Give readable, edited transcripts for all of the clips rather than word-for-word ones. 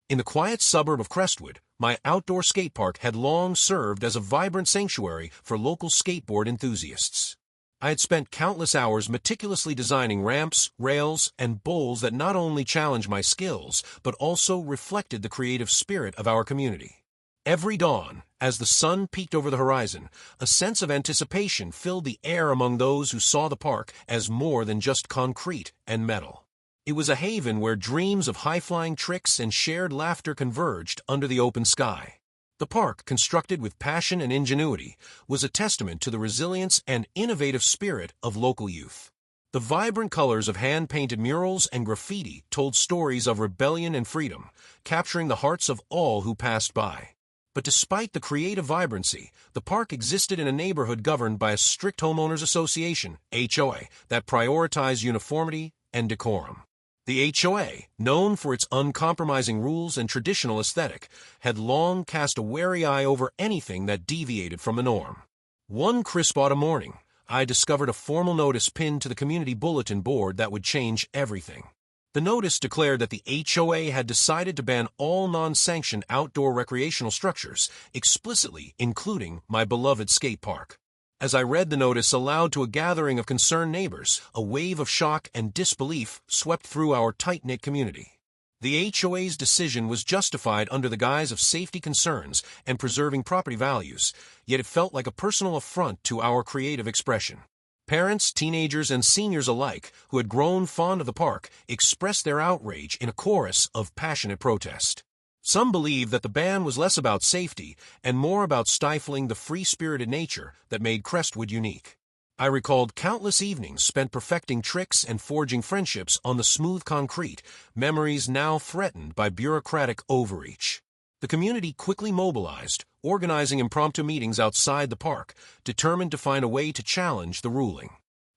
In the quiet suburb of Crestwood, my outdoor skate park had long served as a vibrant sanctuary for local skateboard enthusiasts. I had spent countless hours meticulously designing ramps, rails, and bowls that not only challenged my skills, but also reflected the creative spirit of our community. Every dawn, as the sun peeked over the horizon, a sense of anticipation filled the air among those who saw the park as more than just concrete and metal. It was a haven where dreams of high-flying tricks and shared laughter converged under the open sky. The park, constructed with passion and ingenuity, was a testament to the resilience and innovative spirit of local youth. The vibrant colors of hand-painted murals and graffiti told stories of rebellion and freedom, capturing the hearts of all who passed by. But despite the creative vibrancy, the park existed in a neighborhood governed by a strict Homeowners Association, HOA, that prioritized uniformity and decorum. The HOA, known for its uncompromising rules and traditional aesthetic, had long cast a wary eye over anything that deviated from the norm. One crisp autumn morning, I discovered a formal notice pinned to the community bulletin board that would change everything. The notice declared that the HOA had decided to ban all non-sanctioned outdoor recreational structures, explicitly including my beloved skate park. As I read the notice aloud to a gathering of concerned neighbors, a wave of shock and disbelief swept through our tight-knit community. The HOA's decision was justified under the guise of safety concerns and preserving property values, yet it felt like a personal affront to our creative expression. Parents, teenagers, and seniors alike, who had grown fond of the park, expressed their outrage in a chorus of passionate protest. Some believed that the ban was less about safety and more about stifling the free-spirited nature that made Crestwood unique. I recalled countless evenings spent perfecting tricks and forging friendships on the smooth concrete, memories now threatened by bureaucratic overreach. The community quickly mobilized, organizing impromptu meetings outside the park, determined to find a way to challenge the ruling.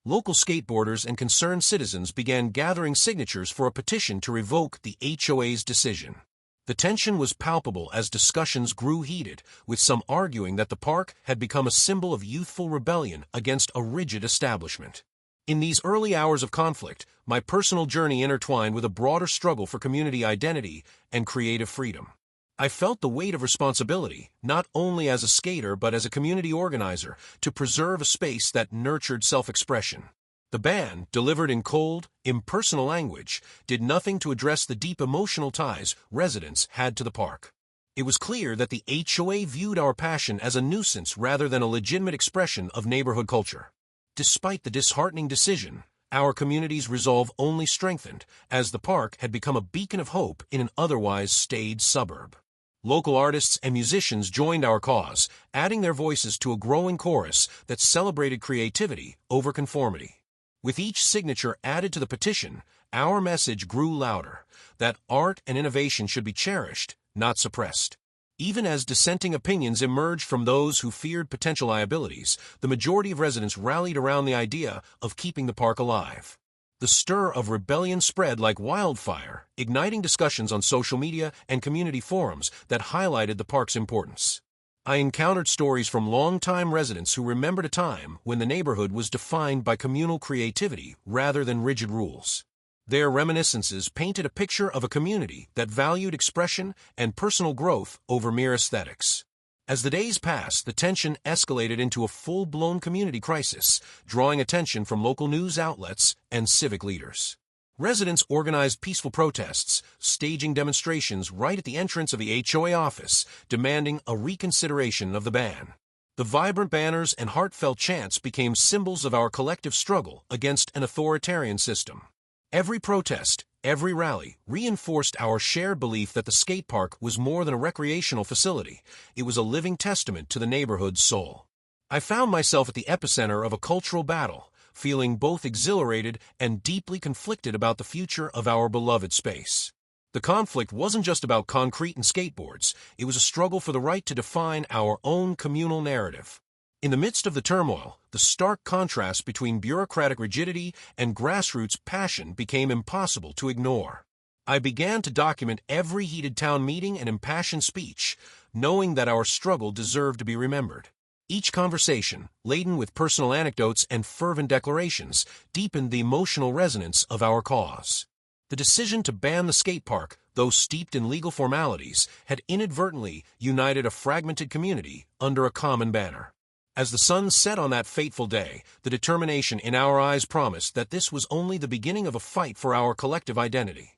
Local skateboarders and concerned citizens began gathering signatures for a petition to revoke the HOA's decision. The tension was palpable as discussions grew heated, with some arguing that the park had become a symbol of youthful rebellion against a rigid establishment. In these early hours of conflict, my personal journey intertwined with a broader struggle for community identity and creative freedom. I felt the weight of responsibility, not only as a skater but as a community organizer, to preserve a space that nurtured self-expression. The ban, delivered in cold, impersonal language, did nothing to address the deep emotional ties residents had to the park. It was clear that the HOA viewed our passion as a nuisance rather than a legitimate expression of neighborhood culture. Despite the disheartening decision, our community's resolve only strengthened, as the park had become a beacon of hope in an otherwise staid suburb. Local artists and musicians joined our cause, adding their voices to a growing chorus that celebrated creativity over conformity. With each signature added to the petition, our message grew louder, that art and innovation should be cherished, not suppressed. Even as dissenting opinions emerged from those who feared potential liabilities, the majority of residents rallied around the idea of keeping the park alive. The stir of rebellion spread like wildfire, igniting discussions on social media and community forums that highlighted the park's importance. I encountered stories from longtime residents who remembered a time when the neighborhood was defined by communal creativity rather than rigid rules. Their reminiscences painted a picture of a community that valued expression and personal growth over mere aesthetics. As the days passed, the tension escalated into a full-blown community crisis, drawing attention from local news outlets and civic leaders. Residents organized peaceful protests, staging demonstrations right at the entrance of the HOA office, demanding a reconsideration of the ban. The vibrant banners and heartfelt chants became symbols of our collective struggle against an authoritarian system. Every protest, every rally, reinforced our shared belief that the skate park was more than a recreational facility. It was a living testament to the neighborhood's soul. I found myself at the epicenter of a cultural battle, feeling both exhilarated and deeply conflicted about the future of our beloved space. The conflict wasn't just about concrete and skateboards, it was a struggle for the right to define our own communal narrative. In the midst of the turmoil, the stark contrast between bureaucratic rigidity and grassroots passion became impossible to ignore. I began to document every heated town meeting and impassioned speech, knowing that our struggle deserved to be remembered. Each conversation, laden with personal anecdotes and fervent declarations, deepened the emotional resonance of our cause. The decision to ban the skate park, though steeped in legal formalities, had inadvertently united a fragmented community under a common banner. As the sun set on that fateful day, the determination in our eyes promised that this was only the beginning of a fight for our collective identity.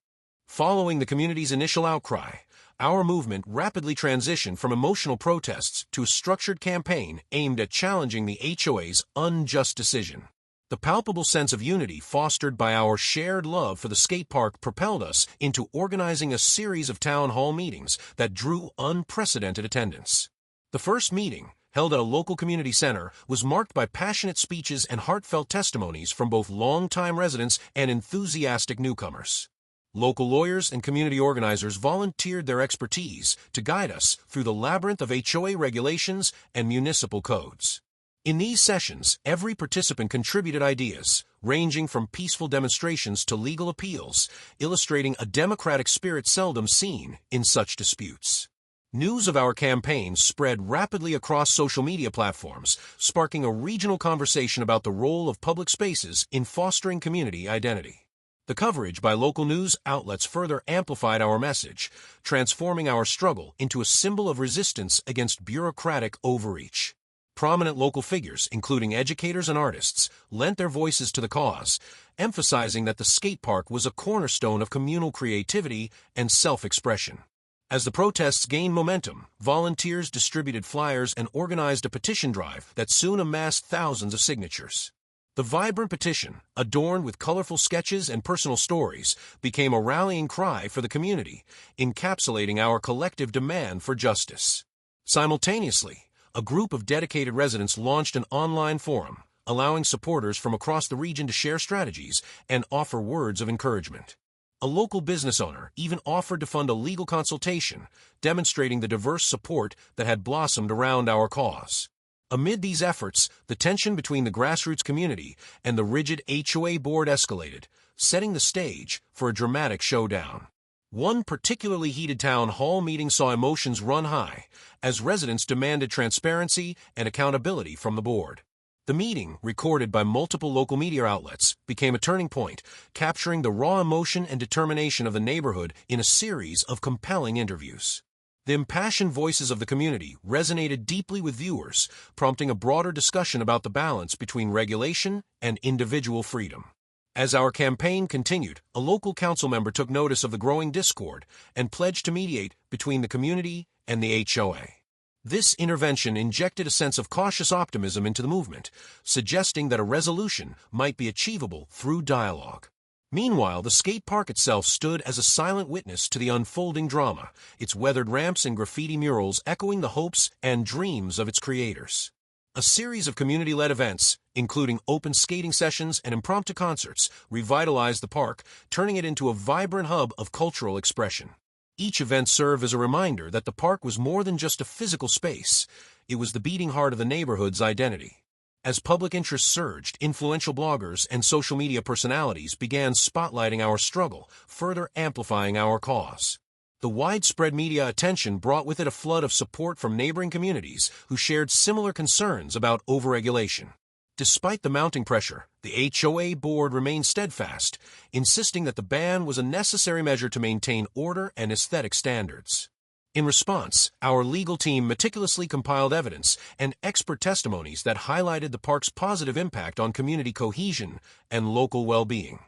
Following the community's initial outcry, our movement rapidly transitioned from emotional protests to a structured campaign aimed at challenging the HOA's unjust decision. The palpable sense of unity fostered by our shared love for the skate park propelled us into organizing a series of town hall meetings that drew unprecedented attendance. The first meeting, held at a local community center, was marked by passionate speeches and heartfelt testimonies from both longtime residents and enthusiastic newcomers. Local lawyers and community organizers volunteered their expertise to guide us through the labyrinth of HOA regulations and municipal codes. In these sessions, every participant contributed ideas, ranging from peaceful demonstrations to legal appeals, illustrating a democratic spirit seldom seen in such disputes. News of our campaign spread rapidly across social media platforms, sparking a regional conversation about the role of public spaces in fostering community identity. The coverage by local news outlets further amplified our message, transforming our struggle into a symbol of resistance against bureaucratic overreach. Prominent local figures, including educators and artists, lent their voices to the cause, emphasizing that the skate park was a cornerstone of communal creativity and self-expression. As the protests gained momentum, volunteers distributed flyers and organized a petition drive that soon amassed thousands of signatures. The vibrant petition, adorned with colorful sketches and personal stories, became a rallying cry for the community, encapsulating our collective demand for justice. Simultaneously, a group of dedicated residents launched an online forum, allowing supporters from across the region to share strategies and offer words of encouragement. A local business owner even offered to fund a legal consultation, demonstrating the diverse support that had blossomed around our cause. Amid these efforts, the tension between the grassroots community and the rigid HOA board escalated, setting the stage for a dramatic showdown. One particularly heated town hall meeting saw emotions run high, as residents demanded transparency and accountability from the board. The meeting, recorded by multiple local media outlets, became a turning point, capturing the raw emotion and determination of the neighborhood in a series of compelling interviews. The impassioned voices of the community resonated deeply with viewers, prompting a broader discussion about the balance between regulation and individual freedom. As our campaign continued, a local council member took notice of the growing discord and pledged to mediate between the community and the HOA. This intervention injected a sense of cautious optimism into the movement, suggesting that a resolution might be achievable through dialogue. Meanwhile, the skate park itself stood as a silent witness to the unfolding drama, its weathered ramps and graffiti murals echoing the hopes and dreams of its creators. A series of community-led events, including open skating sessions and impromptu concerts, revitalized the park, turning it into a vibrant hub of cultural expression. Each event served as a reminder that the park was more than just a physical space. It was the beating heart of the neighborhood's identity. As public interest surged, influential bloggers and social media personalities began spotlighting our struggle, further amplifying our cause. The widespread media attention brought with it a flood of support from neighboring communities who shared similar concerns about overregulation. Despite the mounting pressure, the HOA board remained steadfast, insisting that the ban was a necessary measure to maintain order and aesthetic standards. In response, our legal team meticulously compiled evidence and expert testimonies that highlighted the park's positive impact on community cohesion and local well-being.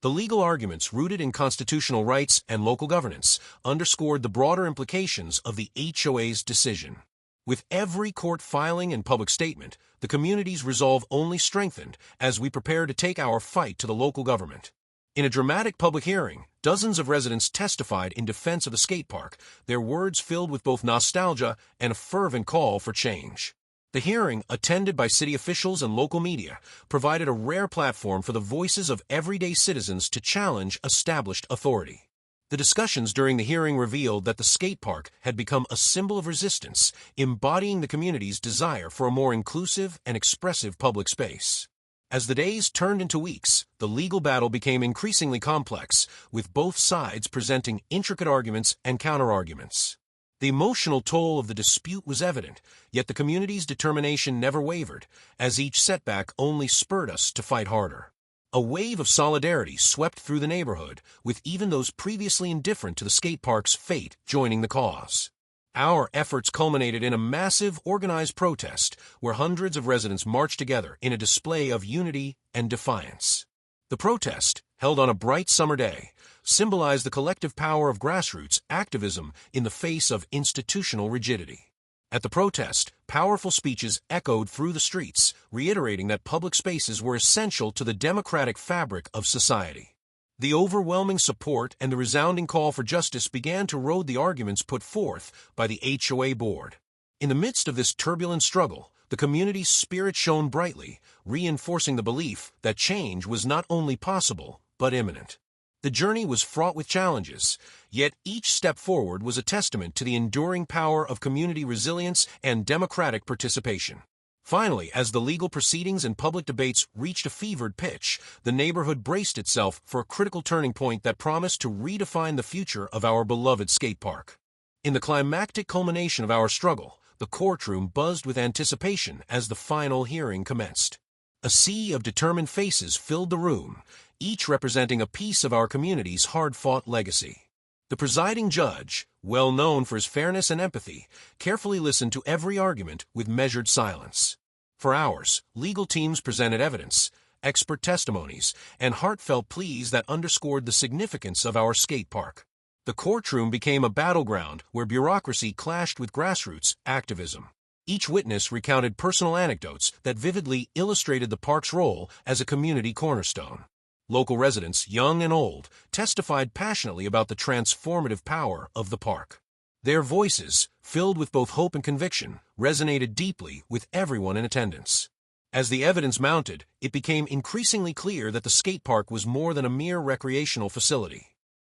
The legal arguments rooted in constitutional rights and local governance underscored the broader implications of the HOA's decision. With every court filing and public statement, the community's resolve only strengthened as we prepare to take our fight to the local government. In a dramatic public hearing, dozens of residents testified in defense of the skate park, their words filled with both nostalgia and a fervent call for change. The hearing, attended by city officials and local media, provided a rare platform for the voices of everyday citizens to challenge established authority. The discussions during the hearing revealed that the skate park had become a symbol of resistance, embodying the community's desire for a more inclusive and expressive public space. As the days turned into weeks, the legal battle became increasingly complex, with both sides presenting intricate arguments and counterarguments. The emotional toll of the dispute was evident, yet the community's determination never wavered, as each setback only spurred us to fight harder. A wave of solidarity swept through the neighborhood, with even those previously indifferent to the skate park's fate joining the cause. Our efforts culminated in a massive, organized protest where hundreds of residents marched together in a display of unity and defiance. The protest, held on a bright summer day, symbolized the collective power of grassroots activism in the face of institutional rigidity. At the protest, powerful speeches echoed through the streets, reiterating that public spaces were essential to the democratic fabric of society. The overwhelming support and the resounding call for justice began to erode the arguments put forth by the HOA board. In the midst of this turbulent struggle, the community's spirit shone brightly, reinforcing the belief that change was not only possible, but imminent. The journey was fraught with challenges, yet each step forward was a testament to the enduring power of community resilience and democratic participation. Finally, as the legal proceedings and public debates reached a fevered pitch, the neighborhood braced itself for a critical turning point that promised to redefine the future of our beloved skate park. In the climactic culmination of our struggle, the courtroom buzzed with anticipation as the final hearing commenced. A sea of determined faces filled the room, each representing a piece of our community's hard-fought legacy. The presiding judge, well known for his fairness and empathy, carefully listened to every argument with measured silence. For hours, legal teams presented evidence, expert testimonies, and heartfelt pleas that underscored the significance of our skate park. The courtroom became a battleground where bureaucracy clashed with grassroots activism. Each witness recounted personal anecdotes that vividly illustrated the park's role as a community cornerstone. Local residents, young and old, testified passionately about the transformative power of the park. Their voices, filled with both hope and conviction, resonated deeply with everyone in attendance. As the evidence mounted, it became increasingly clear that the skate park was more than a mere recreational facility.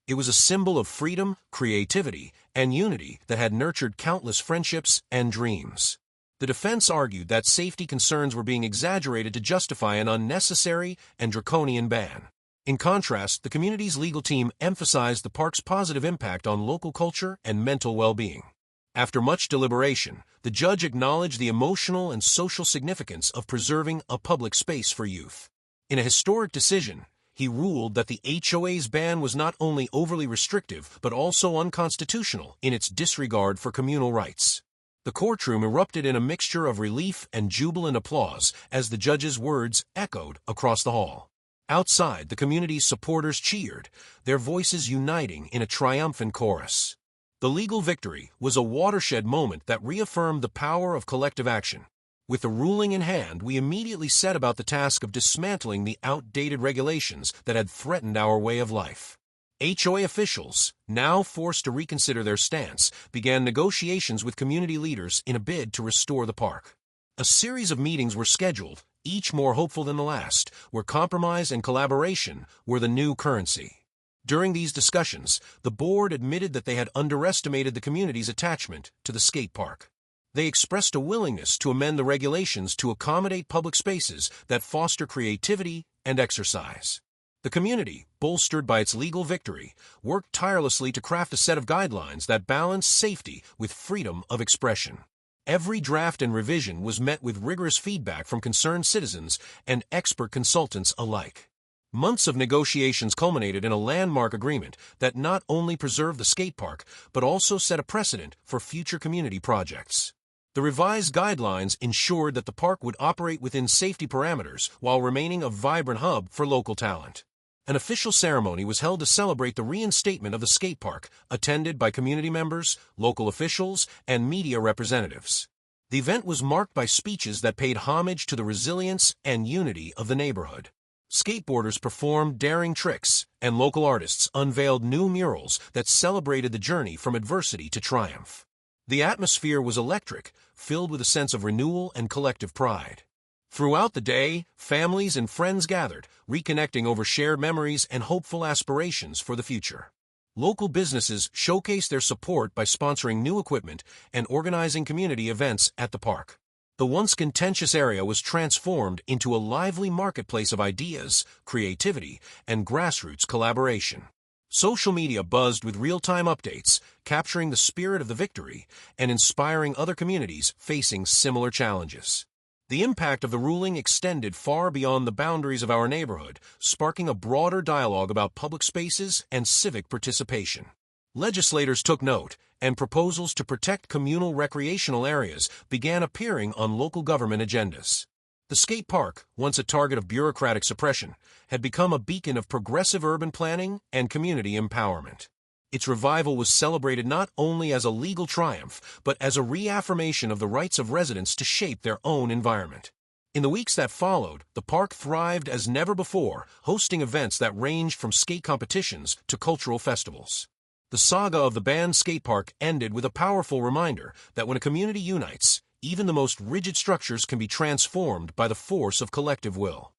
It was a symbol of freedom, creativity, and unity that had nurtured countless friendships and dreams. The defense argued that safety concerns were being exaggerated to justify an unnecessary and draconian ban. In contrast, the community's legal team emphasized the park's positive impact on local culture and mental well-being. After much deliberation, the judge acknowledged the emotional and social significance of preserving a public space for youth. In a historic decision, he ruled that the HOA's ban was not only overly restrictive but also unconstitutional in its disregard for communal rights. The courtroom erupted in a mixture of relief and jubilant applause as the judge's words echoed across the hall. Outside, the community's supporters cheered, their voices uniting in a triumphant chorus. The legal victory was a watershed moment that reaffirmed the power of collective action. With the ruling in hand, we immediately set about the task of dismantling the outdated regulations that had threatened our way of life. HOA officials, now forced to reconsider their stance, began negotiations with community leaders in a bid to restore the park. A series of meetings were scheduled, each more hopeful than the last, where compromise and collaboration were the new currency. During these discussions, the board admitted that they had underestimated the community's attachment to the skate park. They expressed a willingness to amend the regulations to accommodate public spaces that foster creativity and exercise. The community, bolstered by its legal victory, worked tirelessly to craft a set of guidelines that balanced safety with freedom of expression. Every draft and revision was met with rigorous feedback from concerned citizens and expert consultants alike. Months of negotiations culminated in a landmark agreement that not only preserved the skate park, but also set a precedent for future community projects. The revised guidelines ensured that the park would operate within safety parameters while remaining a vibrant hub for local talent. An official ceremony was held to celebrate the reinstatement of the skate park, attended by community members, local officials, and media representatives. The event was marked by speeches that paid homage to the resilience and unity of the neighborhood. Skateboarders performed daring tricks, and local artists unveiled new murals that celebrated the journey from adversity to triumph. The atmosphere was electric, filled with a sense of renewal and collective pride. Throughout the day, families and friends gathered, reconnecting over shared memories and hopeful aspirations for the future. Local businesses showcased their support by sponsoring new equipment and organizing community events at the park. The once contentious area was transformed into a lively marketplace of ideas, creativity, and grassroots collaboration. Social media buzzed with real-time updates, capturing the spirit of the victory and inspiring other communities facing similar challenges. The impact of the ruling extended far beyond the boundaries of our neighborhood, sparking a broader dialogue about public spaces and civic participation. Legislators took note, and proposals to protect communal recreational areas began appearing on local government agendas. The skate park, once a target of bureaucratic suppression, had become a beacon of progressive urban planning and community empowerment. Its revival was celebrated not only as a legal triumph, but as a reaffirmation of the rights of residents to shape their own environment. In the weeks that followed, the park thrived as never before, hosting events that ranged from skate competitions to cultural festivals. The saga of the banned skate park ended with a powerful reminder that when a community unites, even the most rigid structures can be transformed by the force of collective will.